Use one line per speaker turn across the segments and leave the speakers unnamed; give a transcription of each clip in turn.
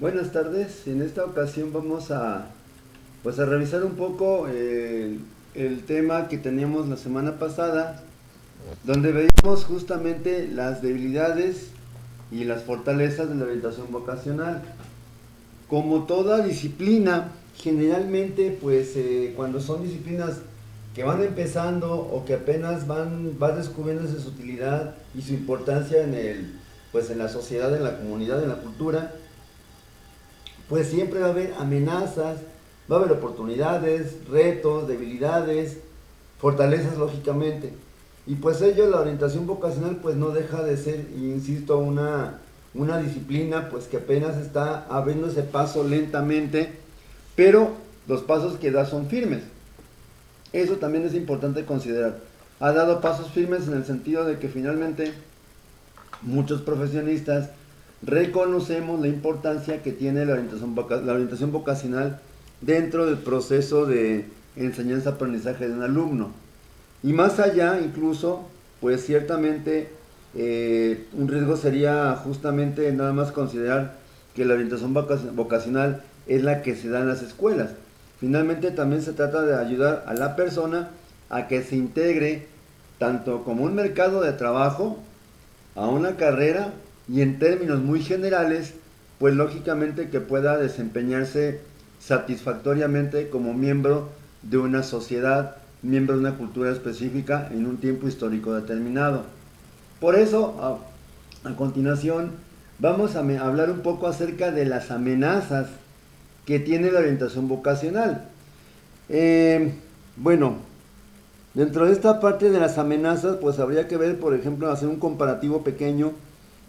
Buenas tardes, en esta ocasión vamos a revisar un poco el tema que teníamos la semana pasada, donde veíamos justamente las debilidades y las fortalezas de la orientación vocacional. Como toda disciplina, generalmente cuando son disciplinas que van empezando o que apenas van descubriéndose su utilidad y su importancia en la sociedad, en la comunidad, en la cultura, pues siempre va a haber amenazas, va a haber oportunidades, retos, debilidades, fortalezas lógicamente. Y pues ello, la orientación vocacional pues no deja de ser, insisto, una disciplina pues que apenas está abriendo ese paso lentamente, pero los pasos que da son firmes. Eso también es importante considerar. Ha dado pasos firmes en el sentido de que finalmente muchos profesionistas reconocemos la importancia que tiene la orientación vocacional dentro del proceso de enseñanza-aprendizaje de un alumno. Y más allá, incluso, pues ciertamente un riesgo sería justamente nada más considerar que la orientación vocacional es la que se da en las escuelas. Finalmente también se trata de ayudar a la persona a que se integre tanto como un mercado de trabajo, a una carrera y en términos muy generales, pues lógicamente que pueda desempeñarse satisfactoriamente como miembro de una sociedad, miembro de una cultura específica en un tiempo histórico determinado. Por eso, a continuación, vamos a hablar un poco acerca de las amenazas que tiene la orientación vocacional. Bueno, dentro de esta parte de las amenazas, pues habría que ver, por ejemplo, hacer un comparativo pequeño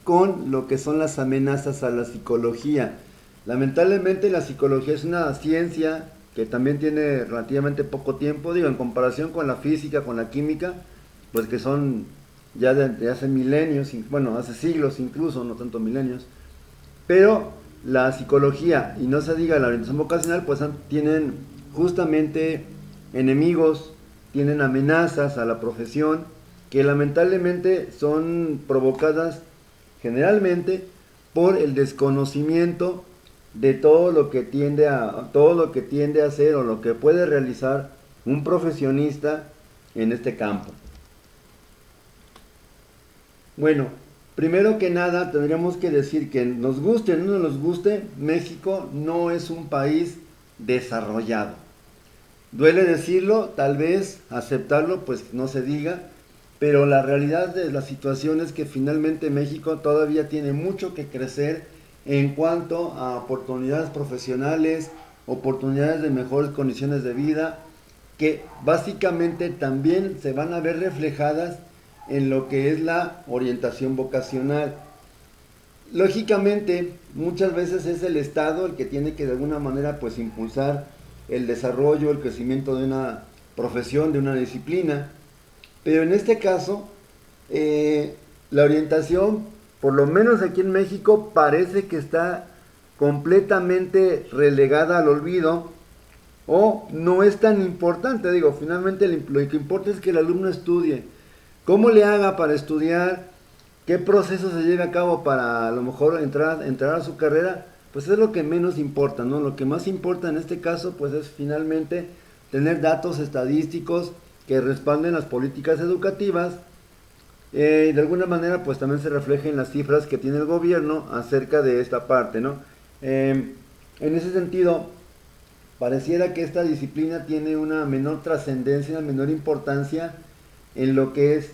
con lo que son las amenazas a la psicología. Lamentablemente la psicología es una ciencia que también tiene relativamente poco tiempo, digo, en comparación con la física, con la química, pues que son ya de hace milenios, bueno, hace siglos incluso, no tanto milenios, pero la psicología, y no se diga la orientación vocacional, pues tienen justamente enemigos, tienen amenazas a la profesión, que lamentablemente son provocadas generalmente por el desconocimiento de todo lo que tiende a hacer o lo que puede realizar un profesionista en este campo. Bueno, primero que nada tendríamos que decir que nos guste o no nos guste, México no es un país desarrollado. Duele decirlo, tal vez aceptarlo, pues no se diga, pero la realidad de la situación es que finalmente México todavía tiene mucho que crecer en cuanto a oportunidades profesionales, oportunidades de mejores condiciones de vida, que básicamente también se van a ver reflejadas en lo que es la orientación vocacional. Lógicamente, muchas veces es el Estado el que tiene que de alguna manera pues impulsar el desarrollo, el crecimiento de una profesión, de una disciplina, pero en este caso, la orientación, por lo menos aquí en México, parece que está completamente relegada al olvido o no es tan importante. Digo, finalmente lo que importa es que el alumno estudie. ¿Cómo le haga para estudiar? ¿Qué proceso se lleve a cabo para a lo mejor entrar a su carrera? Pues es lo que menos importa, ¿no? Lo que más importa en este caso, pues es finalmente tener datos estadísticos que respalden las políticas educativas. De alguna manera, pues también se refleja en las cifras que tiene el gobierno acerca de esta parte, ¿no? En ese sentido, pareciera que esta disciplina tiene una menor trascendencia, una menor importancia en lo que es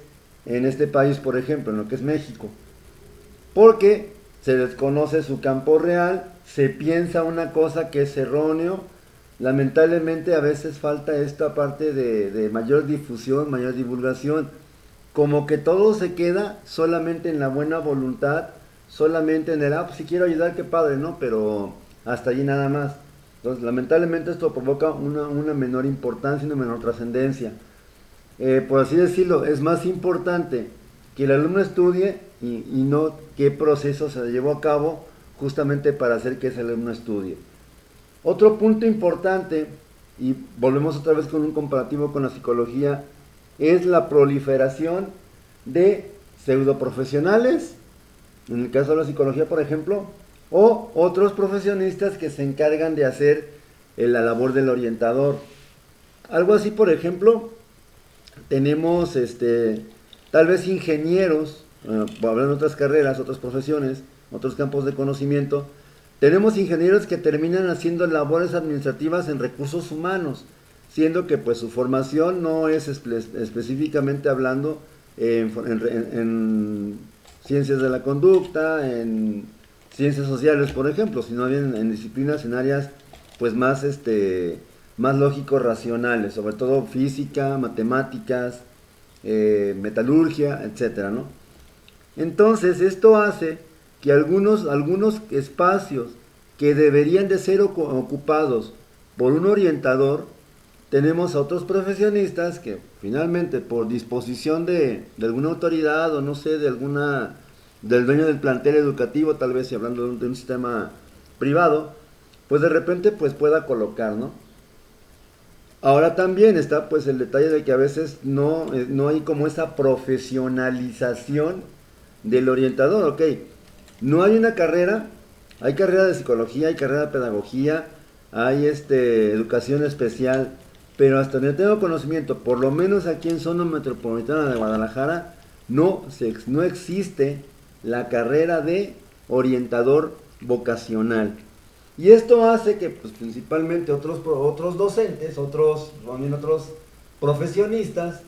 en este país, por ejemplo, en lo que es México, porque se desconoce su campo real, se piensa una cosa que es erróneo. Lamentablemente a veces falta esta parte de mayor difusión, mayor divulgación, como que todo se queda solamente en la buena voluntad, solamente en el, pues si quiero ayudar, qué padre, ¿no? Pero hasta allí nada más. Entonces, lamentablemente esto provoca una menor importancia, una menor trascendencia. Por así decirlo, es más importante que el alumno estudie y no qué proceso se llevó a cabo justamente para hacer que ese alumno estudie. Otro punto importante, y volvemos otra vez con un comparativo con la psicología, es la proliferación de pseudoprofesionales, en el caso de la psicología, por ejemplo, o otros profesionistas que se encargan de hacer la labor del orientador. Algo así, por ejemplo, tenemos tal vez ingenieros, hablando de otras carreras, otras profesiones, otros campos de conocimiento. Tenemos ingenieros que terminan haciendo labores administrativas en recursos humanos, siendo que pues su formación no es específicamente hablando en ciencias de la conducta, en ciencias sociales, por ejemplo, sino bien en disciplinas, en áreas pues más lógico-racionales, sobre todo física, matemáticas, metalurgia, etcétera, ¿no? Entonces, esto hace que algunos espacios que deberían de ser ocupados por un orientador, tenemos a otros profesionistas que finalmente por disposición de alguna autoridad o no sé, del dueño del plantel educativo, tal vez si hablando de un sistema privado, pues de repente pues pueda colocar, ¿no? Ahora también está pues el detalle de que a veces no hay como esa profesionalización del orientador, ok. No hay una carrera, hay carrera de psicología, hay carrera de pedagogía, hay educación especial, pero hasta donde tengo conocimiento, por lo menos aquí en zona metropolitana de Guadalajara, no existe la carrera de orientador vocacional. Y esto hace que pues, principalmente otros docentes, también otros profesionistas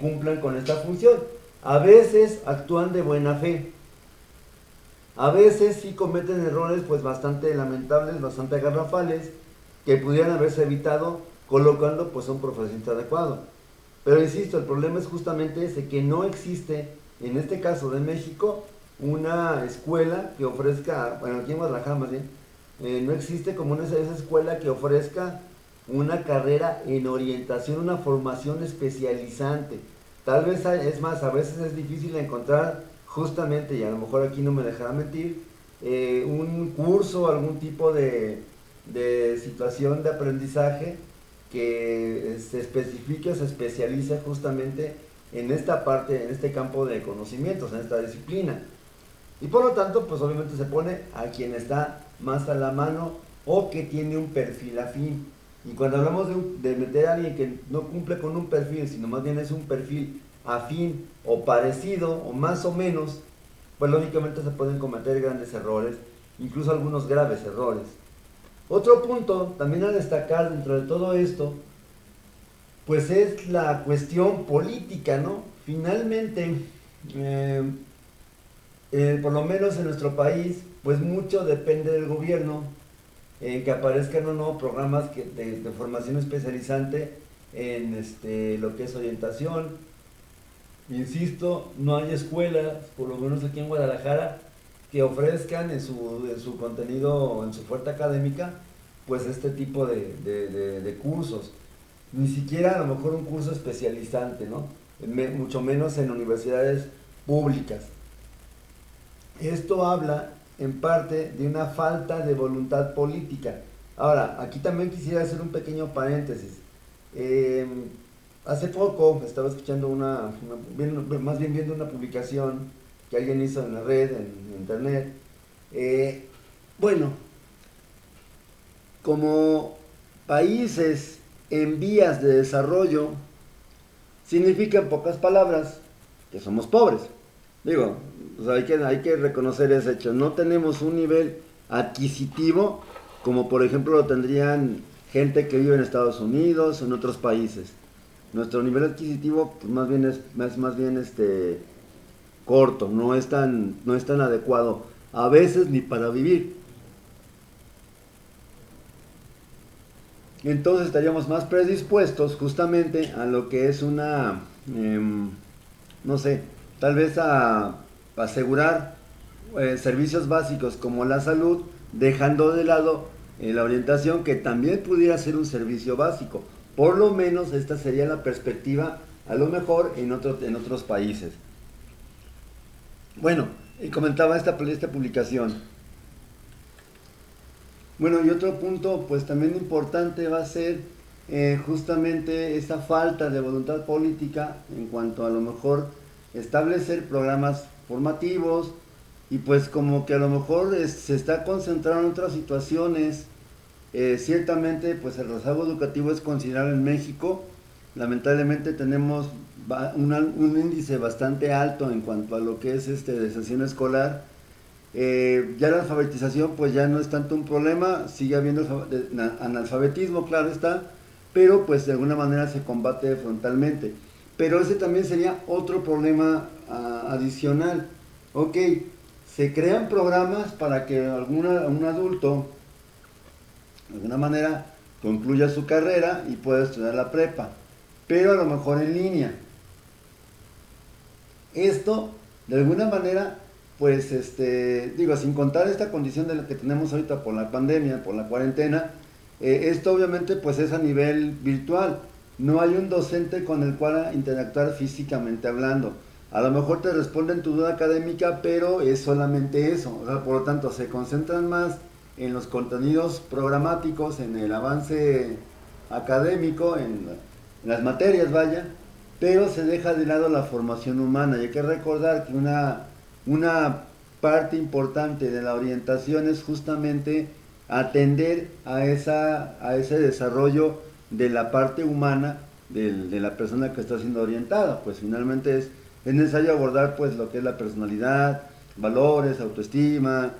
cumplan con esta función. A veces actúan de buena fe. A veces sí cometen errores pues bastante lamentables, bastante garrafales, que pudieran haberse evitado colocando pues a un profesionista adecuado. Pero insisto, el problema es justamente ese, que no existe, en este caso de México, una escuela que ofrezca, bueno, aquí en Guadalajara más bien, no existe como esa escuela que ofrezca una carrera en orientación, una formación especializante. Tal vez es más, a veces es difícil encontrar justamente, y a lo mejor aquí no me dejará mentir, un curso, algún tipo de situación de aprendizaje que se especifique o se especialice justamente en esta parte, en este campo de conocimientos, en esta disciplina. Y por lo tanto, pues obviamente se pone a quien está más a la mano o que tiene un perfil afín. Y cuando hablamos de meter a alguien que no cumple con un perfil, sino más bien es un perfil afín o parecido o más o menos, pues lógicamente se pueden cometer grandes errores, incluso algunos graves errores. Otro punto también a destacar dentro de todo esto, pues es la cuestión política, ¿no? Finalmente, eh, por lo menos en nuestro país, pues mucho depende del gobierno, que aparezcan o no programas de formación especializante en lo que es orientación. Insisto, no hay escuelas, por lo menos aquí en Guadalajara, que ofrezcan en su contenido, en su oferta académica, pues este tipo de cursos. Ni siquiera a lo mejor un curso especializante, ¿no? Mucho menos en universidades públicas. Esto habla en parte de una falta de voluntad política. Ahora, aquí también quisiera hacer un pequeño paréntesis. Eh, Hace poco estaba escuchando más bien viendo una publicación que alguien hizo en la red, en internet. Eh, bueno, como países en vías de desarrollo, significa en pocas palabras que somos pobres. Digo, o sea, hay que reconocer ese hecho. No tenemos un nivel adquisitivo como por ejemplo lo tendrían gente que vive en Estados Unidos o en otros países. Nuestro nivel adquisitivo pues, más bien corto, no es tan adecuado a veces ni para vivir. Entonces estaríamos más predispuestos justamente a lo que es no sé, tal vez a asegurar servicios básicos como la salud, dejando de lado la orientación que también pudiera ser un servicio básico. Por lo menos esta sería la perspectiva, a lo mejor en otros países. Bueno, y comentaba esta publicación. Bueno, y otro punto pues también importante va a ser justamente esa falta de voluntad política en cuanto a lo mejor establecer programas formativos y pues como que a lo mejor se está concentrando en otras situaciones. Ciertamente pues el rezago educativo es considerable en México. Lamentablemente tenemos un índice bastante alto en cuanto a lo que es deserción escolar. Ya la alfabetización pues ya no es tanto un problema, sigue habiendo analfabetismo, claro está, pero pues de alguna manera se combate frontalmente. Pero ese también sería otro problema adicional. Ok, se crean programas para que un adulto de alguna manera concluya su carrera y pueda estudiar la prepa, pero a lo mejor en línea. Esto, de alguna manera, pues, digo, sin contar esta condición de la que tenemos ahorita por la pandemia, por la cuarentena, esto obviamente pues es a nivel virtual. No hay un docente con el cual interactuar físicamente hablando. A lo mejor te responden tu duda académica, pero es solamente eso. O sea, por lo tanto, se concentran más en los contenidos programáticos, en el avance académico, en las materias, vaya, pero se deja de lado la formación humana. Y hay que recordar que una parte importante de la orientación es justamente atender a ese desarrollo de la parte humana de la persona que está siendo orientada. Pues finalmente es necesario abordar pues lo que es la personalidad, valores, autoestima,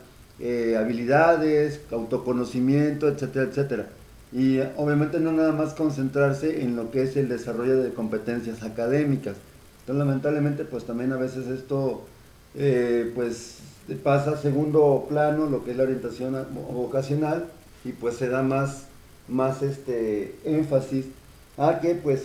habilidades, autoconocimiento, etcétera, etcétera. Y obviamente no nada más concentrarse en lo que es el desarrollo de competencias académicas. Entonces lamentablemente pues también a veces esto pues pasa a segundo plano lo que es la orientación vocacional, y pues se da más énfasis a que pues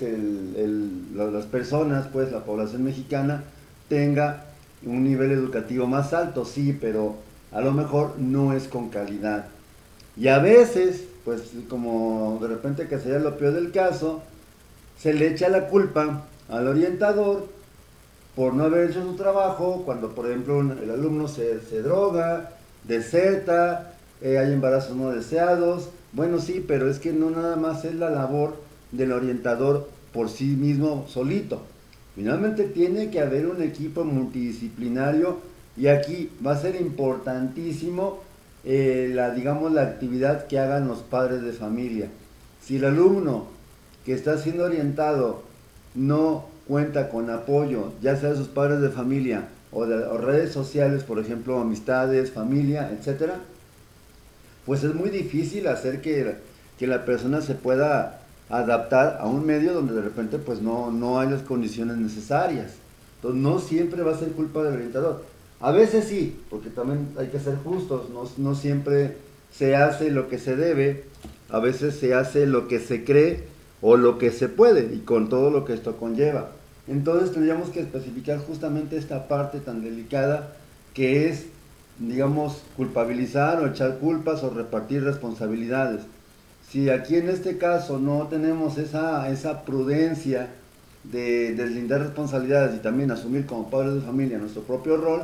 las personas, pues la población mexicana tenga un nivel educativo más alto, sí, pero a lo mejor no es con calidad. Y a veces, pues como de repente que sería lo peor del caso, se le echa la culpa al orientador por no haber hecho su trabajo, cuando por ejemplo el alumno se droga, deserta, hay embarazos no deseados. Bueno, sí, pero es que no nada más es la labor del orientador por sí mismo solito. Finalmente tiene que haber un equipo multidisciplinario, y aquí va a ser importantísimo digamos, la actividad que hagan los padres de familia. Si el alumno que está siendo orientado no cuenta con apoyo, ya sea de sus padres de familia o redes sociales, por ejemplo, amistades, familia, etcétera, pues es muy difícil hacer que la persona se pueda adaptar a un medio donde de repente pues no hay las condiciones necesarias. Entonces no siempre va a ser culpa del orientador. A veces sí, porque también hay que ser justos, no siempre se hace lo que se debe, a veces se hace lo que se cree o lo que se puede, y con todo lo que esto conlleva. Entonces tendríamos que especificar justamente esta parte tan delicada que es, digamos, culpabilizar o echar culpas o repartir responsabilidades. Si aquí en este caso no tenemos esa prudencia de deslindar responsabilidades y también asumir como padres de familia nuestro propio rol,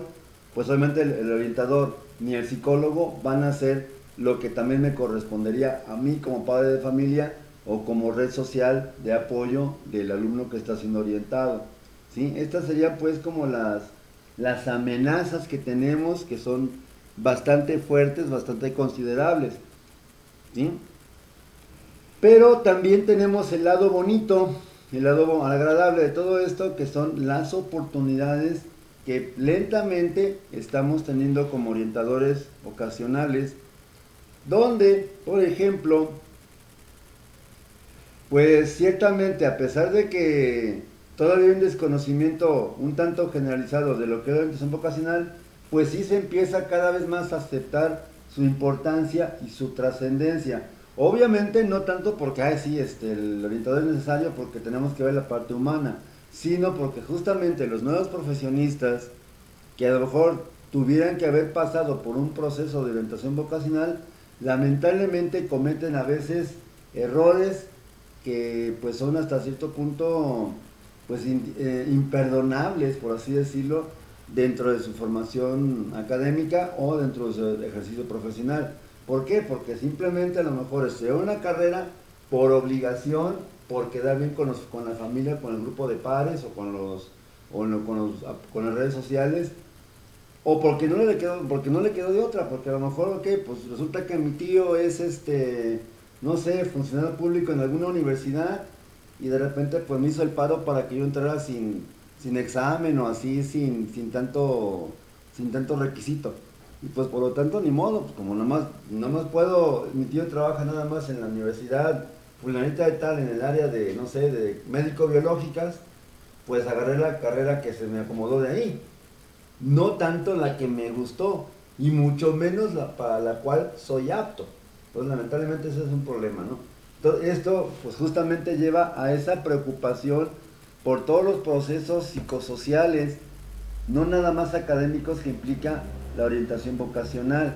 pues obviamente el orientador ni el psicólogo van a hacer lo que también me correspondería a mí como padre de familia o como red social de apoyo del alumno que está siendo orientado, ¿sí? Estas serían pues como las amenazas que tenemos, que son bastante fuertes, bastante considerables, ¿sí? Pero también tenemos el lado bonito, el lado agradable de todo esto, que son las oportunidades que lentamente estamos teniendo como orientadores vocacionales, donde, por ejemplo, pues ciertamente a pesar de que todavía hay un desconocimiento un tanto generalizado de lo que es la orientación vocacional, pues sí se empieza cada vez más a aceptar su importancia y su trascendencia. Obviamente no tanto porque, sí, el orientador es necesario porque tenemos que ver la parte humana, sino porque justamente los nuevos profesionistas que a lo mejor tuvieran que haber pasado por un proceso de orientación vocacional, lamentablemente cometen a veces errores que pues son hasta cierto punto pues imperdonables, por así decirlo, dentro de su formación académica o dentro de su ejercicio profesional. ¿Por qué? Porque simplemente a lo mejor estudiar una carrera por obligación, por quedar bien con la familia, con el grupo de pares o con las redes sociales, o porque no le quedó de otra, porque a lo mejor, ok, pues resulta que mi tío es no sé, funcionario público en alguna universidad y de repente pues me hizo el paro para que yo entrara sin examen o así, sin tanto requisito. Y pues por lo tanto ni modo, pues como nada más puedo, mi tío trabaja nada más en la universidad fulanita de tal, en el área de, no sé, de médico-biológicas, pues agarré la carrera que se me acomodó de ahí. No tanto la que me gustó, y mucho menos la para la cual soy apto. Entonces lamentablemente ese es un problema, ¿no? Entonces, esto pues justamente lleva a esa preocupación por todos los procesos psicosociales, no nada más académicos, que implica la orientación vocacional.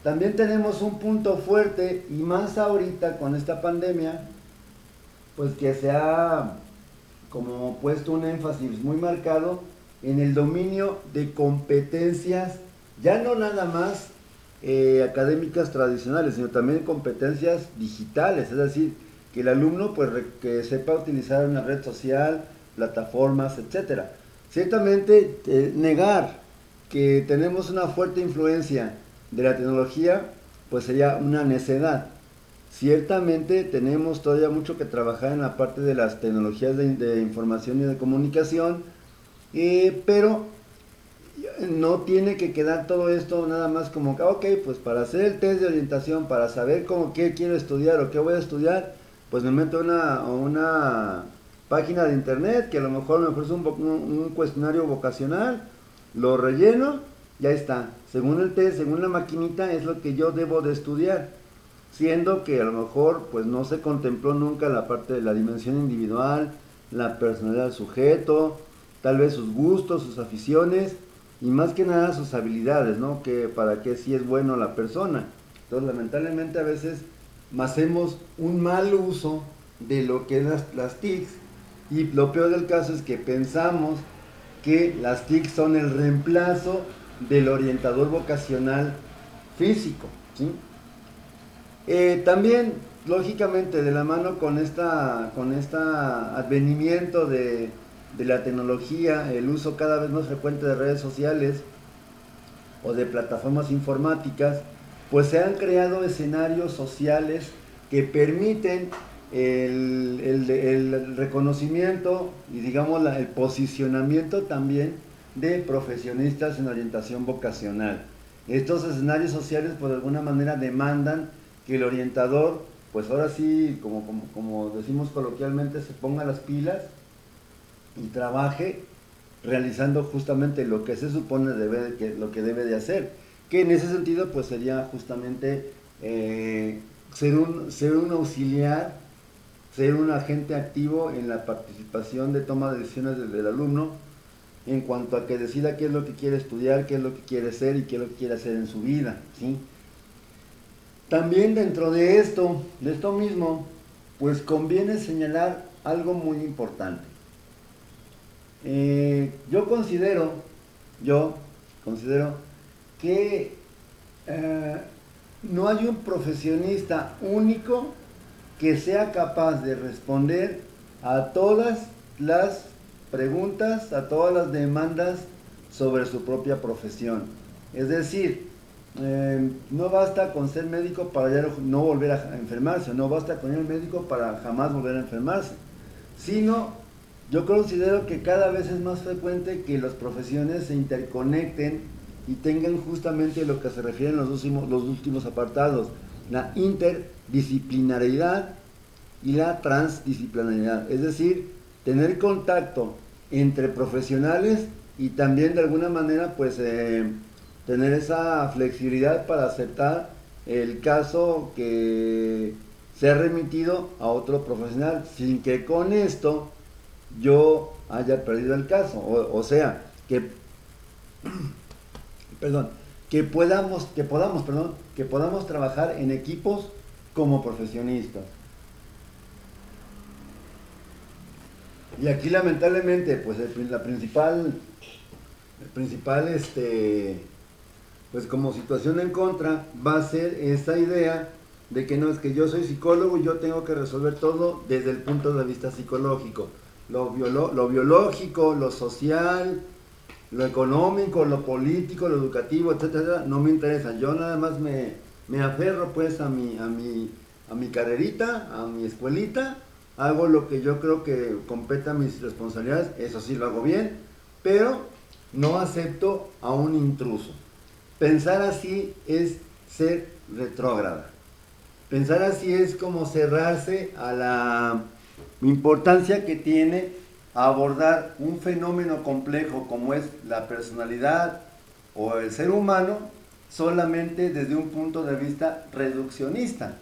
También tenemos un punto fuerte, y más ahorita con esta pandemia, pues que se ha como puesto un énfasis muy marcado en el dominio de competencias, ya no nada más académicas tradicionales, sino también competencias digitales, es decir, que el alumno pues que sepa utilizar una red social, plataformas, etcétera. Ciertamente negar que tenemos una fuerte influencia de la tecnología pues sería una necedad. Ciertamente tenemos todavía mucho que trabajar en la parte de las tecnologías de información y de comunicación, pero no tiene que quedar todo esto nada más como que, ok, pues para hacer el test de orientación, para saber qué quiero estudiar o qué voy a estudiar, pues me meto a una página de internet que a lo mejor me ofrece un cuestionario vocacional, lo relleno, ya está. Según el test, según la maquinita, es lo que yo debo de estudiar, siendo que a lo mejor pues no se contempló nunca la parte de la dimensión individual, la personalidad del sujeto, tal vez sus gustos, sus aficiones y más que nada sus habilidades, ¿no? Que para qué sí es bueno la persona. Entonces lamentablemente a veces hacemos un mal uso de lo que es las TICs, y lo peor del caso es que pensamos que las TICs son el reemplazo del orientador vocacional físico, ¿sí? También, lógicamente, de la mano con esta advenimiento de la tecnología, el uso cada vez más frecuente de redes sociales o de plataformas informáticas, pues se han creado escenarios sociales que permiten el reconocimiento y digamos el posicionamiento también de profesionistas en orientación vocacional. Estos escenarios sociales pues de alguna manera demandan que el orientador, pues ahora sí, como decimos coloquialmente, se ponga las pilas y trabaje realizando justamente lo que se supone lo que debe de hacer, que en ese sentido pues sería justamente ser un auxiliar, ser un agente activo en la participación de toma de decisiones del alumno en cuanto a que decida qué es lo que quiere estudiar, qué es lo que quiere ser y qué es lo que quiere hacer en su vida, ¿sí? También dentro de esto mismo, pues conviene señalar algo muy importante. Yo considero que no hay un profesionista único que sea capaz de responder a todas las preguntas, a todas las demandas sobre su propia profesión. Es decir, no basta con ser médico para ya no volver a enfermarse, no basta con ir al médico para jamás volver a enfermarse, sino yo considero que cada vez es más frecuente que las profesiones se interconecten y tengan justamente lo que se refieren los últimos apartados, la interdisciplinariedad y la transdisciplinariedad, es decir, tener contacto entre profesionales y también de alguna manera pues tener esa flexibilidad para aceptar el caso que sea remitido a otro profesional sin que con esto yo haya perdido el caso, o sea, perdón, que podamos trabajar en equipos como profesionistas. Y aquí lamentablemente, pues el principal pues como situación en contra va a ser esta idea de que no es que yo soy psicólogo y yo tengo que resolver todo desde el punto de vista psicológico. Lo biológico, lo social, lo económico, lo político, lo educativo, etcétera, no me interesa. Yo nada más me aferro pues a mi carrerita, a mi escuelita, hago lo que yo creo que compete a mis responsabilidades, eso sí lo hago bien, pero no acepto a un intruso. Pensar así es ser retrógrada. Pensar así es como cerrarse a la importancia que tiene abordar un fenómeno complejo como es la personalidad o el ser humano solamente desde un punto de vista reduccionista.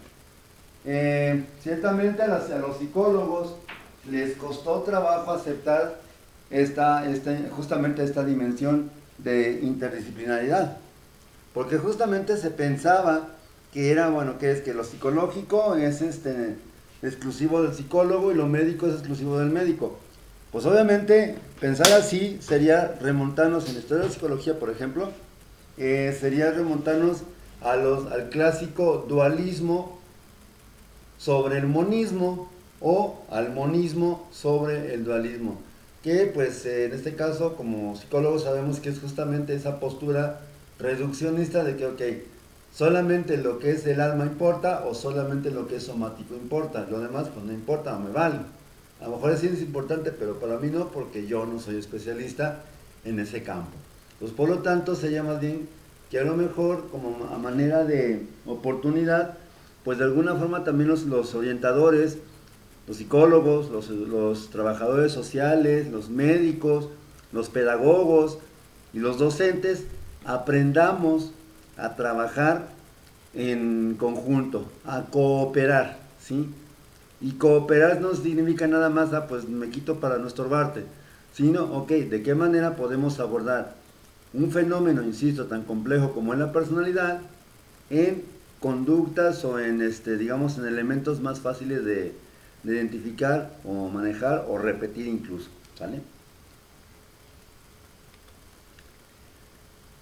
Ciertamente a los psicólogos les costó trabajo aceptar justamente esta dimensión de interdisciplinaridad, porque justamente se pensaba que era, bueno, que lo psicológico es exclusivo del psicólogo y lo médico es exclusivo del médico. Pues obviamente pensar así sería remontarnos en la historia de la psicología, por ejemplo, sería remontarnos al clásico dualismo sobre el monismo o al monismo sobre el dualismo, que pues en este caso como psicólogos sabemos que es justamente esa postura reduccionista de que ok, solamente lo que es el alma importa o solamente lo que es somático importa, lo demás pues no importa, no me vale. A lo mejor sí es importante, pero para mí no, porque yo no soy especialista en ese campo. Pues por lo tanto sería más bien que a lo mejor como a manera de oportunidad, pues de alguna forma también los orientadores, los psicólogos, los trabajadores sociales, los médicos, los pedagogos y los docentes aprendamos a trabajar en conjunto, a cooperar, ¿sí? Y cooperar no significa nada más, pues me quito para no estorbarte, sino, ok, ¿de qué manera podemos abordar un fenómeno, insisto, tan complejo como es la personalidad, en conductas o en, digamos, en elementos más fáciles de identificar o manejar o repetir incluso, ¿sale?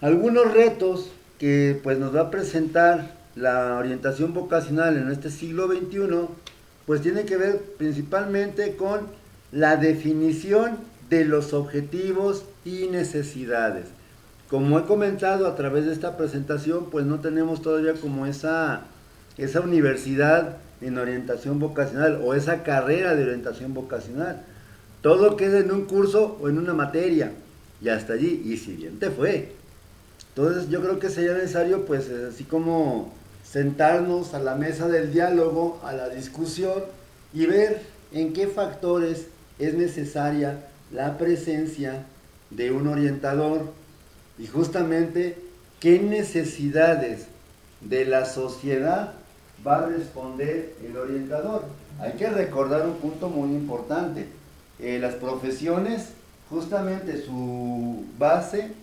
Algunos retos que pues nos va a presentar la orientación vocacional en este siglo XXI, pues tiene que ver principalmente con la definición de los objetivos y necesidades. Como he comentado a través de esta presentación, pues no tenemos todavía como esa universidad en orientación vocacional o esa carrera de orientación vocacional. Todo queda en un curso o en una materia y hasta allí, y si bien te fue. Entonces yo creo que sería necesario pues así como sentarnos a la mesa del diálogo, a la discusión y ver en qué factores es necesaria la presencia de un orientador y justamente qué necesidades de la sociedad va a responder el orientador. Hay que recordar un punto muy importante. Las profesiones, justamente su base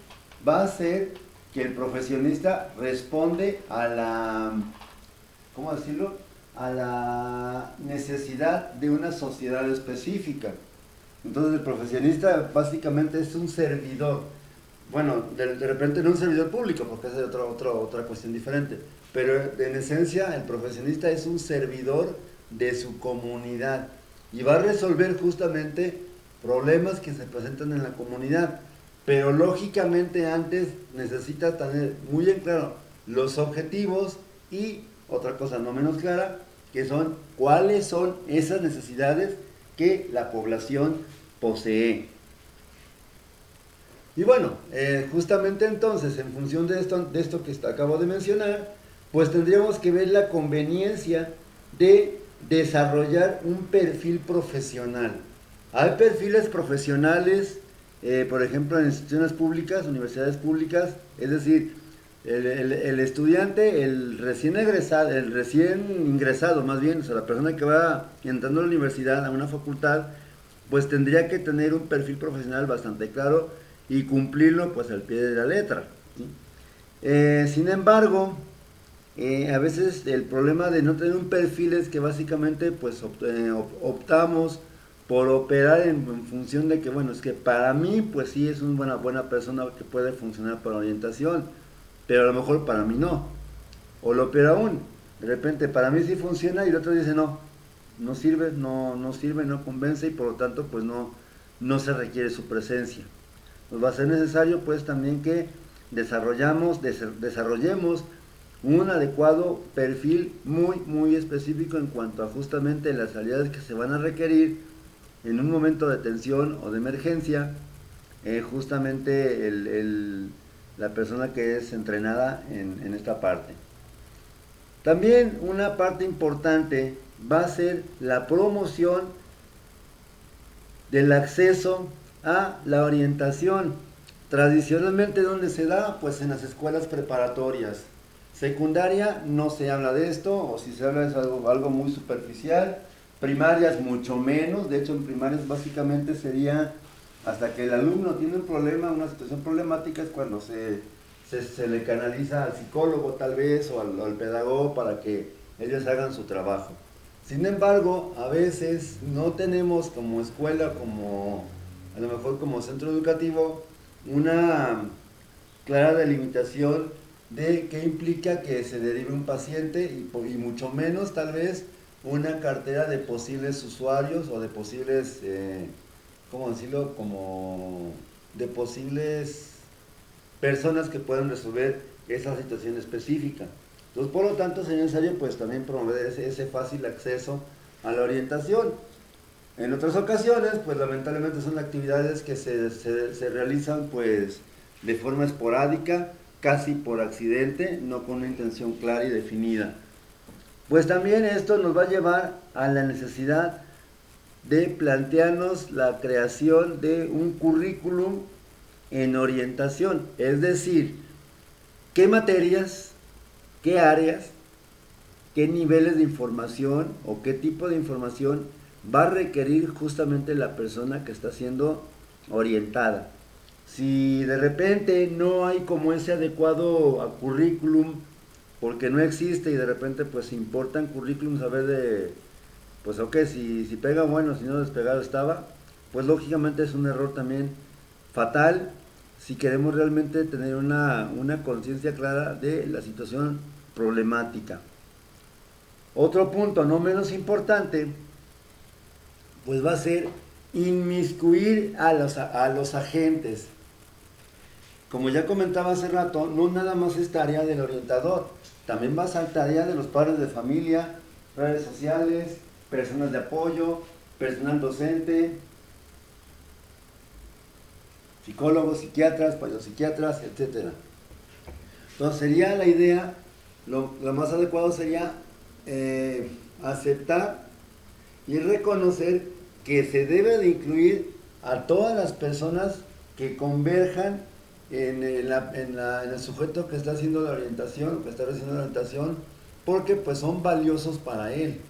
va a ser que el profesionista responde a la, ¿cómo decirlo?, a la necesidad de una sociedad específica. Entonces el profesionista básicamente es un servidor. Bueno, de repente no un servidor público, porque es otra cuestión diferente, pero en esencia el profesionista es un servidor de su comunidad y va a resolver justamente problemas que se presentan en la comunidad. Pero lógicamente antes necesita tener muy en claro los objetivos y otra cosa no menos clara, que son cuáles son esas necesidades que la población posee. Y bueno, justamente entonces, en función de esto que acabo de mencionar, pues tendríamos que ver la conveniencia de desarrollar un perfil profesional. Hay perfiles profesionales, por ejemplo, en instituciones públicas, universidades públicas, es decir, el estudiante, el recién ingresado más bien, o sea, la persona que va entrando a la universidad, a una facultad, pues tendría que tener un perfil profesional bastante claro y cumplirlo pues al pie de la letra, ¿sí? Sin embargo, a veces el problema de no tener un perfil es que básicamente pues optamos por operar en función de que, bueno, es que para mí pues sí es una buena persona que puede funcionar para orientación, pero a lo mejor para mí no, o lo peor aún, de repente para mí sí funciona y el otro dice no sirve, no convence y por lo tanto pues no se requiere su presencia. nos va a ser necesario pues también que desarrollemos un adecuado perfil muy específico en cuanto a justamente las habilidades que se van a requerir en un momento de tensión o de emergencia, justamente la persona que es entrenada en esta parte. También una parte importante va a ser la promoción del acceso a la orientación. Tradicionalmente, ¿dónde se da? Pues en las escuelas preparatorias. Secundaria no se habla de esto, o si se habla es algo muy superficial. Primarias mucho menos, de hecho en primarias básicamente sería hasta que el alumno tiene un problema, una situación problemática, es cuando se le canaliza al psicólogo tal vez o al pedagogo para que ellos hagan su trabajo. Sin embargo, a veces no tenemos como escuela, como a lo mejor como centro educativo, una clara delimitación de qué implica que se derive un paciente y mucho menos tal vez una cartera de posibles usuarios o de posibles, ¿cómo decirlo? Como de posibles personas que puedan resolver esa situación específica. Entonces, por lo tanto, es necesario pues también promover ese fácil acceso a la orientación. En otras ocasiones, pues lamentablemente son actividades que se realizan pues de forma esporádica, casi por accidente, no con una intención clara y definida. Pues también esto nos va a llevar a la necesidad de plantearnos la creación de un currículum en orientación, es decir, qué materias, qué áreas, qué niveles de información o qué tipo de información va a requerir justamente la persona que está siendo orientada. Si de repente no hay como ese adecuado a currículum, porque no existe y de repente pues importan currículums a ver de, pues ok, si pega bueno, si no despegado estaba, pues lógicamente es un error también fatal si queremos realmente tener una conciencia clara de la situación problemática. Otro punto no menos importante, pues va a ser inmiscuir a los agentes. Como ya comentaba hace rato, no nada más es tarea del orientador, también va a ser tarea de los padres de familia, redes sociales, personas de apoyo, personal docente, psicólogos, psiquiatras, psiquiatras, etc. Entonces sería la idea, lo más adecuado sería aceptar y reconocer que se debe de incluir a todas las personas que converjan en el sujeto que está haciendo la orientación, que está recibiendo la orientación, porque pues son valiosos para él.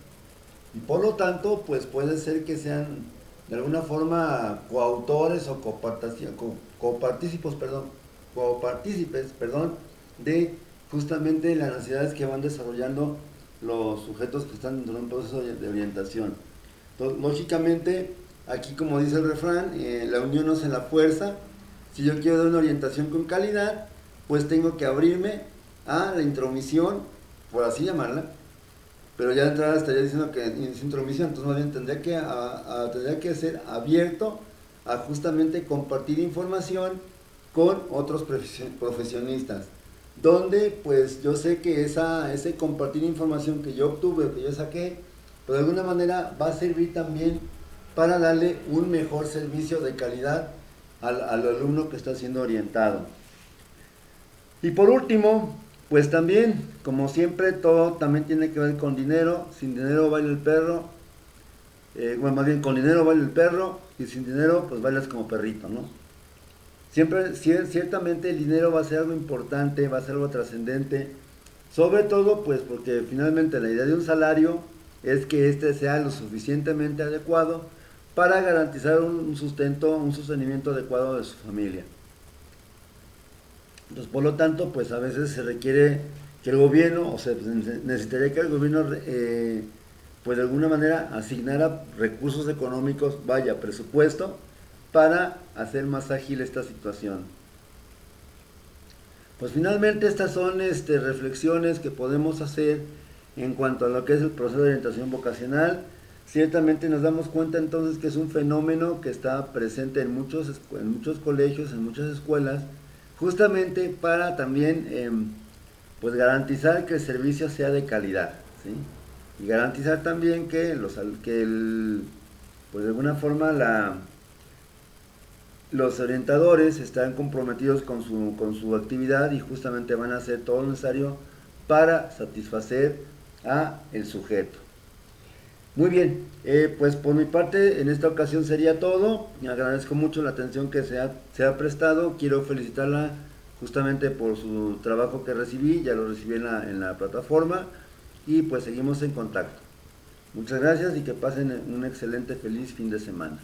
Y por lo tanto, pues puede ser que sean de alguna forma coautores o copartícipes, de justamente las necesidades que van desarrollando los sujetos que están dentro de un proceso de orientación. Entonces, lógicamente, aquí como dice el refrán, la unión hace la fuerza. Si yo quiero dar una orientación con calidad, pues tengo que abrirme a la intromisión, por así llamarla, pero ya de entrada estaría diciendo que es intromisión, entonces más bien tendría que ser abierto a justamente compartir información con otros profesionistas, donde pues yo sé que ese compartir información que yo obtuve, que yo saqué, pues de alguna manera va a servir también para darle un mejor servicio de calidad al alumno que está siendo orientado. Y por último, pues también, como siempre, todo también tiene que ver con dinero. Sin dinero baila el perro. Bueno, más bien con dinero baila el perro y sin dinero pues bailas como perrito, ¿no? Ciertamente el dinero va a ser algo importante, va a ser algo trascendente. Sobre todo pues porque finalmente la idea de un salario es que este sea lo suficientemente adecuado para garantizar un sostenimiento adecuado de su familia. Entonces, por lo tanto, pues a veces se requiere que el gobierno, o sea, necesitaría que el gobierno, pues de alguna manera asignara recursos económicos, vaya, presupuesto, para hacer más ágil esta situación. Pues finalmente estas son reflexiones que podemos hacer en cuanto a lo que es el proceso de orientación vocacional. ciertamente nos damos cuenta entonces que es un fenómeno que está presente en muchos colegios, en muchas escuelas, justamente para también pues garantizar que el servicio sea de calidad, ¿sí? Y garantizar también que pues de alguna forma los orientadores están comprometidos con su actividad y justamente van a hacer todo lo necesario para satisfacer a el sujeto. Muy bien, pues por mi parte en esta ocasión sería todo. Me agradezco mucho la atención que se ha prestado. Quiero felicitarla justamente por su trabajo que recibí, ya lo recibí en la plataforma y pues seguimos en contacto. Muchas gracias y que pasen un excelente, feliz fin de semana.